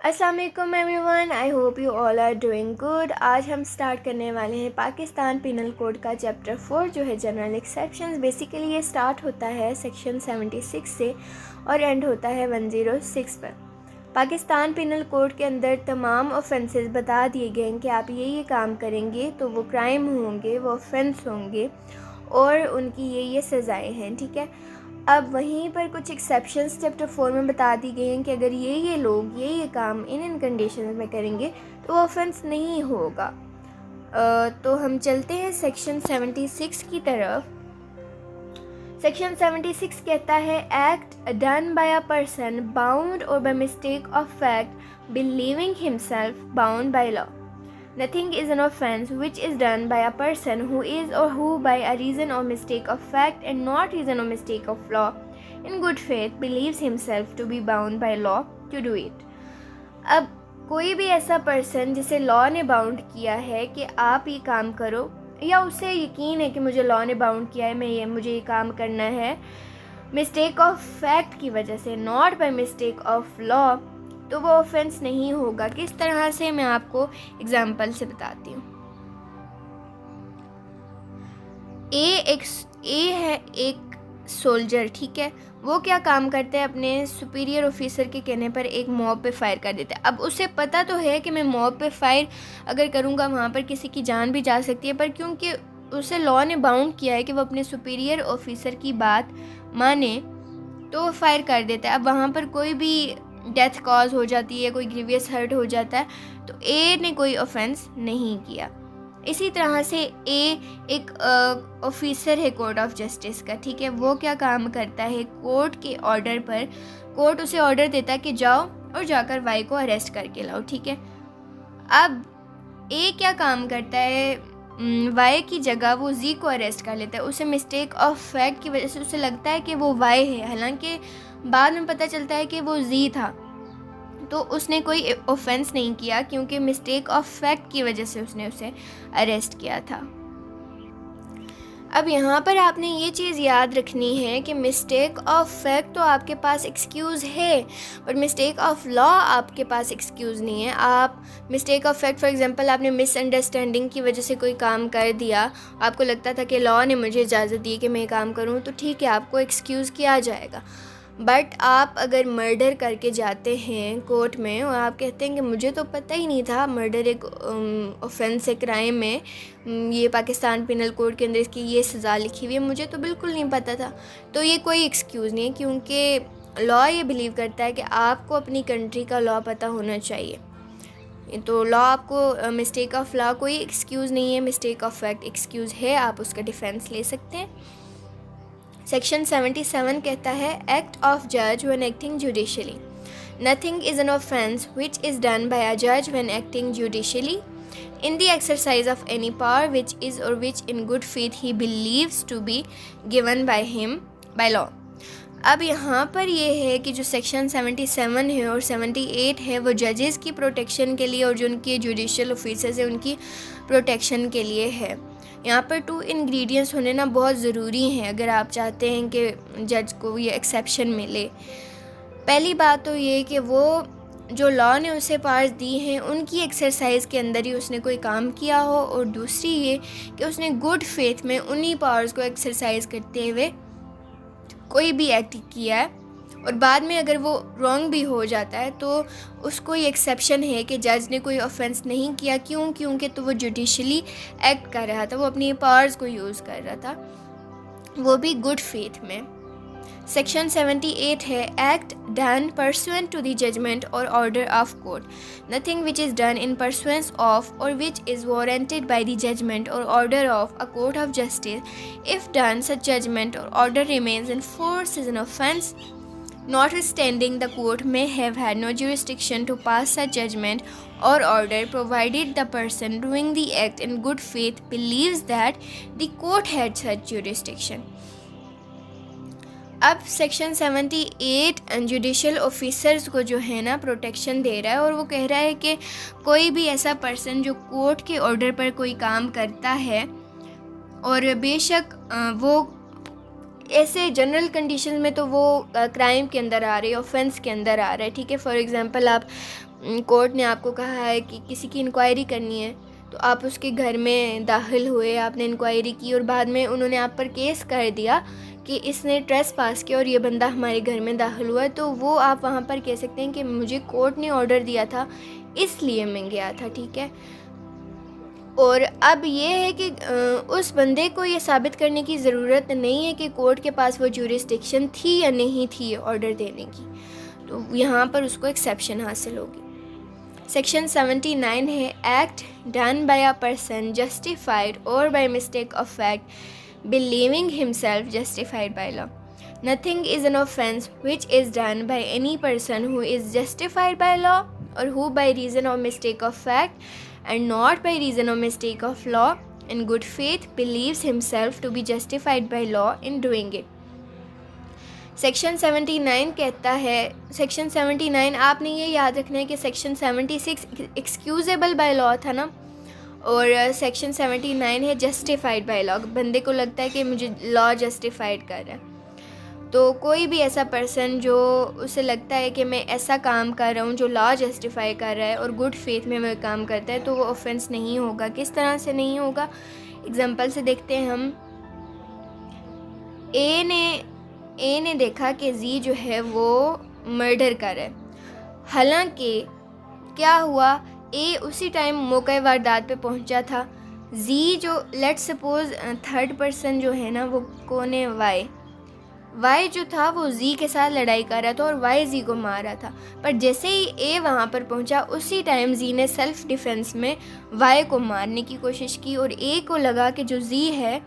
अस्सलाम वालेकुम everyone, I hope you all are doing good. आज हम स्टार्ट करने वाले हैं पाकिस्तान पिनल कोड का चैप्टर 4 जो है जनरल एक्सेप्शंस। बेसिकली ये स्टार्ट होता है सेक्शन 76 से और एंड होता है 106 पर। पाकिस्तान पिनल कोड के अंदर तमाम ऑफेंसेस बता दिए गए हैं कि आप ये काम करेंगे तो वो क्राइम होंगे, वो ऑफेंस होंगे और उनकी ये सज़ाएँ हैं, ठीक है। अब वहीं पर कुछ एक्सेप्शंस चैप्टर 4 में बता दी गई हैं कि अगर ये लोग ये काम इन कंडीशंस में करेंगे तो ऑफेंस नहीं होगा। तो हम चलते हैं सेक्शन 76 की तरफ। सेक्शन 76 कहता है act done by a person bound or by mistake of fact believing himself bound by law. Nothing is an offense which is done by a person who is or who by a reason or mistake of fact and not reason or mistake of law in good faith believes himself to be bound by law to do it। अब कोई भी ऐसा person जिसे law ने bound किया है कि आप ये काम करो, या उसे यकीन है कि मुझे लॉ ने बाउंड किया है, मुझे ये काम करना है मिस्टेक ऑफ फैक्ट की वजह से, not bye mistake of law, तो वो ऑफेंस नहीं होगा। किस तरह से, मैं आपको एग्जांपल से बताती हूँ। ए है एक सोल्जर, ठीक है। वो क्या काम करते हैं, अपने सुपीरियर ऑफिसर के कहने पर एक मॉब पे फायर कर देते हैं। अब उसे पता तो है कि मैं मॉब पे फायर अगर करूँगा वहाँ पर किसी की जान भी जा सकती है, पर क्योंकि उसे लॉ ने बाउंड किया है कि वो अपने सुपीरियर ऑफिसर की बात माने तो वो फायर कर देता है। अब वहाँ पर कोई भी डेथ कॉज हो जाती है, कोई ग्रीवियस हर्ट हो जाता है, तो ए ने कोई ऑफेंस नहीं किया। इसी तरह से ए एक ऑफिसर है कोर्ट ऑफ जस्टिस का, ठीक है। वो क्या काम करता है, कोर्ट के ऑर्डर पर कोर्ट उसे ऑर्डर देता है कि जाओ और जाकर वाई को अरेस्ट करके लाओ, ठीक है। अब ए क्या काम करता है, वाई की जगह वो जी को अरेस्ट कर लेता है। उसे मिस्टेक ऑफ फैक्ट की वजह से उसे लगता है कि वो वाई है, हालांकि बाद में पता चलता है कि वो जी था। तो उसने कोई ऑफेंस नहीं किया क्योंकि मिस्टेक ऑफ फैक्ट की वजह से उसने उसे अरेस्ट किया था। अब यहाँ पर आपने ये चीज़ याद रखनी है कि मिस्टेक ऑफ फैक्ट तो आपके पास एक्सक्यूज़ है, पर मिस्टेक ऑफ लॉ आपके पास एक्सक्यूज़ नहीं है। आप mistake of fact, for example, आपने मिसअंडरस्टैंडिंग की वजह से कोई काम कर दिया, आपको लगता था कि लॉ ने मुझे इजाज़त दी कि मैं काम करूँ, तो ठीक है, आपको एक्सक्यूज़ किया जाएगा। बट आप अगर मर्डर करके जाते हैं कोर्ट में और आप कहते हैं कि मुझे तो पता ही नहीं था, मर्डर एक ऑफेंस है, क्राइम है, ये पाकिस्तान पिनल कोड के अंदर इसकी ये सज़ा लिखी हुई है, मुझे तो बिल्कुल नहीं पता था, तो ये कोई एक्सक्यूज़ नहीं है, क्योंकि लॉ ये बिलीव करता है कि आपको अपनी कंट्री का लॉ पता होना चाहिए। तो लॉ आपको मिस्टेक ऑफ लॉ कोई एक्सक्यूज़ नहीं है, मिस्टेक ऑफ फैक्ट एक्सक्यूज़ है, आप उसका डिफेंस ले सकते हैं। सेक्शन 77 कहता है एक्ट ऑफ जज when acting judicially. Nothing is an offence which is done by अ जज when acting judicially in the exercise of any power which is or which in good faith he believes to be given by him by law। अब यहाँ पर ये है कि जो section 77 है और 78 है वो जजेस की प्रोटेक्शन के लिए और जो उनके जुडिशियल ऑफिसर्स है उनकी प्रोटेक्शन के लिए है। यहाँ पर 2 इंग्रेडिएंट्स होने ना बहुत ज़रूरी हैं अगर आप चाहते हैं कि जज को ये एक्सेप्शन मिले। पहली बात तो ये कि वो जो लॉ ने उसे पावर्स दी हैं उनकी एक्सरसाइज के अंदर ही उसने कोई काम किया हो, और दूसरी ये कि उसने गुड फेथ में उन्हीं पावर्स को एक्सरसाइज करते हुए कोई भी एक्ट किया है, और बाद में अगर वो रॉन्ग भी हो जाता है तो उसको ये एक्सेप्शन है कि जज ने कोई ऑफेंस नहीं किया। क्योंकि तो वो जुडिशली एक्ट कर रहा था, वो अपनी पावर्स को यूज़ कर रहा था, वो भी गुड फेथ में। सेक्शन 78 है act done pursuant to the judgment or order of court. Nothing which is done in pursuance of or which is warranted by the judgment or order of a court of justice if done such judgment or order remains in force is an offence notwithstanding the court may have had no jurisdiction to pass such judgment or order provided the person doing the act in good faith believes that the court had such jurisdiction। अब section 78 judicial officers को जो है ना protection दे रहा है, और वो कह रहा है कि कोई भी ऐसा पर्सन जो कोर्ट के ऑर्डर पर कोई काम करता है और बेशक वो ऐसे जनरल कंडीशन में तो वो क्राइम के अंदर आ रही है, ऑफेंस के अंदर आ रहा है, ठीक है। फॉर एग्ज़ाम्पल आप कोर्ट ने आपको कहा है कि किसी की इंक्वायरी करनी है, तो आप उसके घर में दाखिल हुए, आपने इंक्वायरी की और बाद में उन्होंने आप पर केस कर दिया कि इसने ट्रेस पास किया और ये बंदा हमारे घर में दाखिल हुआ है, तो वो आप वहाँ पर कह सकते हैं कि मुझे कोर्ट ने ऑर्डर दिया था इसलिए मैं गया था, ठीक है। और अब ये है कि उस बंदे को ये साबित करने की ज़रूरत नहीं है कि कोर्ट के पास वो ज्यूरिसडिक्शन थी या नहीं थी ऑर्डर देने की, तो यहाँ पर उसको एक्सेप्शन हासिल होगी। सेक्शन 79 है act done by a person justified or by mistake of fact believing himself justified by law. Nothing is an offence which is done by any person who is justified by law or who by reason of mistake of fact and not by reason or mistake of law in good faith believes himself to be justified by law in doing it। Section 79 कहता है, section 79 आपने ये याद रखना है कि section 76 excusable by law था ना, और सेक्शन 79 है जस्टिफाइड बाय लॉ। बंदे को लगता है कि मुझे लॉ जस्टिफाइड कर रहा है, तो कोई भी ऐसा पर्सन जो उसे लगता है कि मैं ऐसा काम कर रहा हूँ जो लॉ जस्टिफाई कर रहा है और गुड फेथ में वह काम करता है, तो वो ऑफेंस नहीं होगा। किस तरह से नहीं होगा, एग्जांपल से देखते हैं हम। ए ने देखा कि जी जो है वो मर्डर कर रहा है, हालांकि क्या हुआ, ए उसी टाइम मौके वारदात पे पहुंचा था। जी जो लेट्स सपोज थर्ड पर्सन जो है ना, वो कौन है, वाई जो था वो जी के साथ लड़ाई कर रहा था और वाई जी को मार रहा था, पर जैसे ही ए वहाँ पर पहुँचा उसी टाइम जी ने सेल्फ डिफेंस में वाई को मारने की कोशिश की और ए को लगा कि जो जी है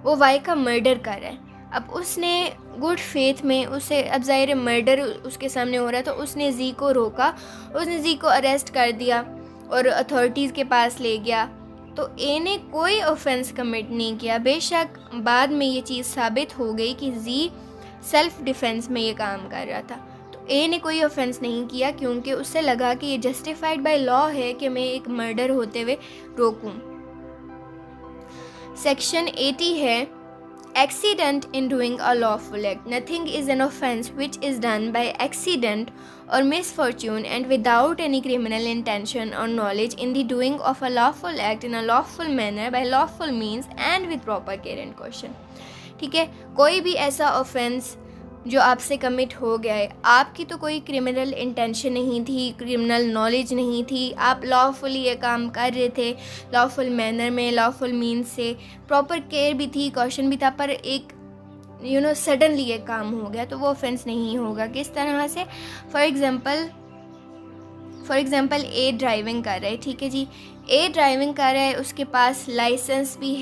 वो वाई का मर्डर कर रहा है। अब उसने गुड फेथ में उसे, अब ज़ाहिर मर्डर उसके सामने हो रहा है, तो उसने जी को रोका, उसने जी को अरेस्ट कर दिया और अथॉरिटीज़ के पास ले गया। तो ए ने कोई ऑफेंस कमिट नहीं किया, बेशक बाद में ये चीज़ साबित हो गई कि जी सेल्फ डिफेंस में ये काम कर रहा था, तो ए ने कोई ऑफेंस नहीं किया क्योंकि उससे लगा कि ये जस्टिफाइड बाय लॉ है कि मैं एक मर्डर होते हुए रोकूं। सेक्शन 80 है accident in doing a lawful act. Nothing is an offence which is done by accident or misfortune and without any criminal intention or knowledge in the doing of a lawful act in a lawful manner by lawful means and with proper care and caution। ठीक है, कोई भी ऐसा offence जो आपसे commit हो गया है, आपकी तो कोई क्रिमिनल इंटेंशन नहीं थी, क्रिमिनल नॉलेज नहीं थी, आप लॉफुली ये काम कर रहे थे, लॉफुल मैनर में, लॉफुल मीन्स से, प्रॉपर केयर भी थी, कॉशन भी था, पर एक सडनली ये काम हो गया, तो वो ऑफेंस नहीं होगा। किस तरह से, फॉर एग्ज़ाम्पल ए ड्राइविंग कर रहा है, ठीक है जी, ए ड्राइविंग कर रहा है, उसके पास लाइसेंस भी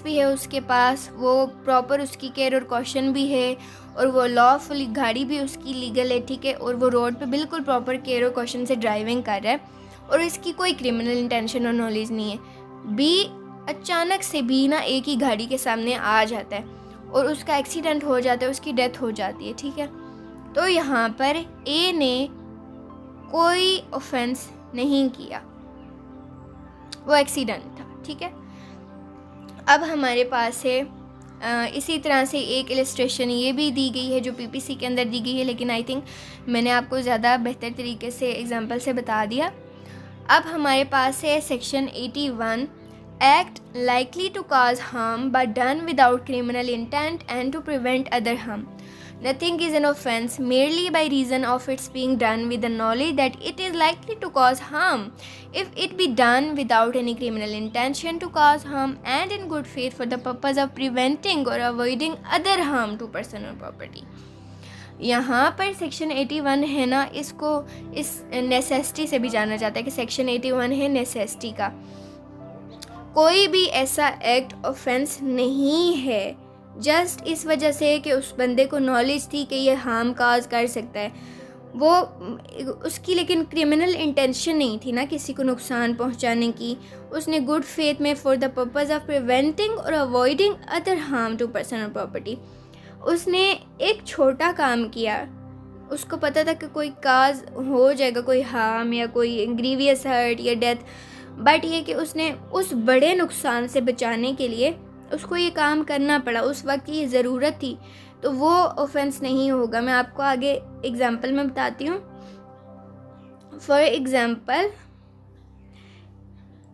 है उसके पास, वो प्रॉपर उसकी केयर और कॉशन भी है और वो लॉफुली गाड़ी भी उसकी लीगल है, ठीक है, और वो रोड पे बिल्कुल प्रॉपर केयर और कॉशन से ड्राइविंग कर रहा है और इसकी कोई क्रिमिनल इंटेंशन और नॉलेज नहीं है। बी अचानक से भी ना एक ही गाड़ी के सामने आ जाता है और उसका एक्सीडेंट हो जाता है, उसकी डेथ हो जाती है, ठीक है। तो यहाँ पर ए ने कोई ऑफेंस नहीं किया, वो एक्सीडेंट था, ठीक है। अब हमारे पास है इसी तरह से एक इलस्ट्रेशन ये भी दी गई है जो पीपीसी के अंदर दी गई है, लेकिन आई थिंक मैंने आपको ज़्यादा बेहतर तरीके से एग्जांपल से बता दिया। अब हमारे पास है section 81 act likely to cause harm but done without criminal intent and to prevent other harm. Nothing is an offense merely by reason of its being done with the knowledge that it is likely to cause harm, if it be done without any criminal intention to cause harm and in good faith for the purpose of preventing or avoiding other harm to person or property। यहाँ पर section 81 है ना, इसको इस necessity से भी जाना जाता है कि सेक्शन 81 है नेसेसिटी का। कोई भी ऐसा एक्ट ऑफेंस नहीं है जस्ट इस वजह से कि उस बंदे को नॉलेज थी कि ये हार्म काज कर सकता है, वो उसकी लेकिन क्रिमिनल इंटेंशन नहीं थी ना किसी को नुकसान पहुंचाने की। उसने गुड फेथ में for the purpose of preventing or avoiding other harm to person or property, उसने एक छोटा काम किया, उसको पता था कि कोई काज हो जाएगा, कोई हार्म या कोई ग्रीवियस हर्ट या डेथ, बट ये कि उसने उस बड़े नुकसान से बचाने के लिए उसको ये काम करना पड़ा, उस वक्त ये ज़रूरत थी, तो वो ऑफेंस नहीं होगा। मैं आपको आगे एग्जांपल में बताती हूँ। फॉर एग्ज़ाम्पल,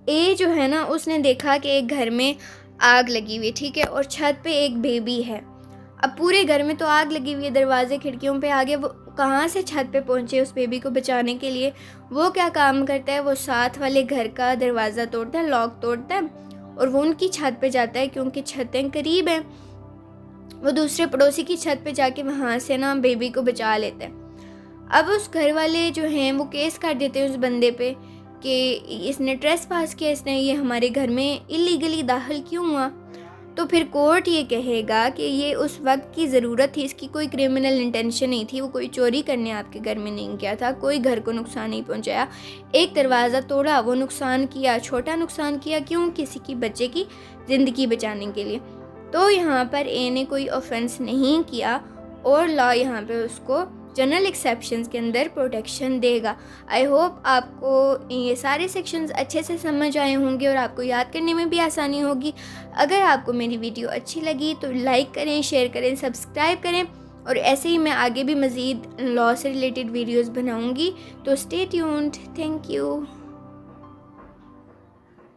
ए जो है ना, उसने देखा कि एक घर में आग लगी हुई है, ठीक है, और छत पे एक बेबी है। अब पूरे घर में तो आग लगी हुई है, दरवाजे खिड़कियों पे आगे, वो कहाँ से छत पे पहुँचे उस बेबी को बचाने के लिए? वो क्या काम करता है, वो साथ वाले घर का दरवाज़ा तोड़ता है, लॉक तोड़ता है, और वो उनकी छत पे जाता है क्योंकि छतें करीब हैं। वो दूसरे पड़ोसी की छत पे जाके वहाँ से ना बेबी को बचा लेता है। अब उस घर वाले जो हैं वो केस कर देते हैं उस बंदे पे कि इसने ट्रेसपास किया, इसने ये हमारे घर में इलीगली दाखिल क्यों हुआ। तो फिर कोर्ट ये कहेगा कि ये उस वक्त की ज़रूरत थी, इसकी कोई क्रिमिनल इंटेंशन नहीं थी, वो कोई चोरी करने आपके घर में नहीं गया था, कोई घर को नुकसान नहीं पहुंचाया। एक दरवाज़ा तोड़ा, वो नुकसान किया, छोटा नुकसान किया, क्यों? किसी की बच्चे की ज़िंदगी बचाने के लिए। तो यहाँ पर ए ने कोई ऑफेंस नहीं किया और लॉ यहाँ पे उसको जनरल एक्सेप्शंस के अंदर प्रोटेक्शन देगा। आई होप आपको ये सारे सेक्शंस अच्छे से समझ आए होंगे और आपको याद करने में भी आसानी होगी। अगर आपको मेरी वीडियो अच्छी लगी तो लाइक करें, शेयर करें, सब्सक्राइब करें, और ऐसे ही मैं आगे भी मज़ीद लॉ से रिलेटेड वीडियोस बनाऊंगी। तो स्टे ट्यून्ड। Thank you.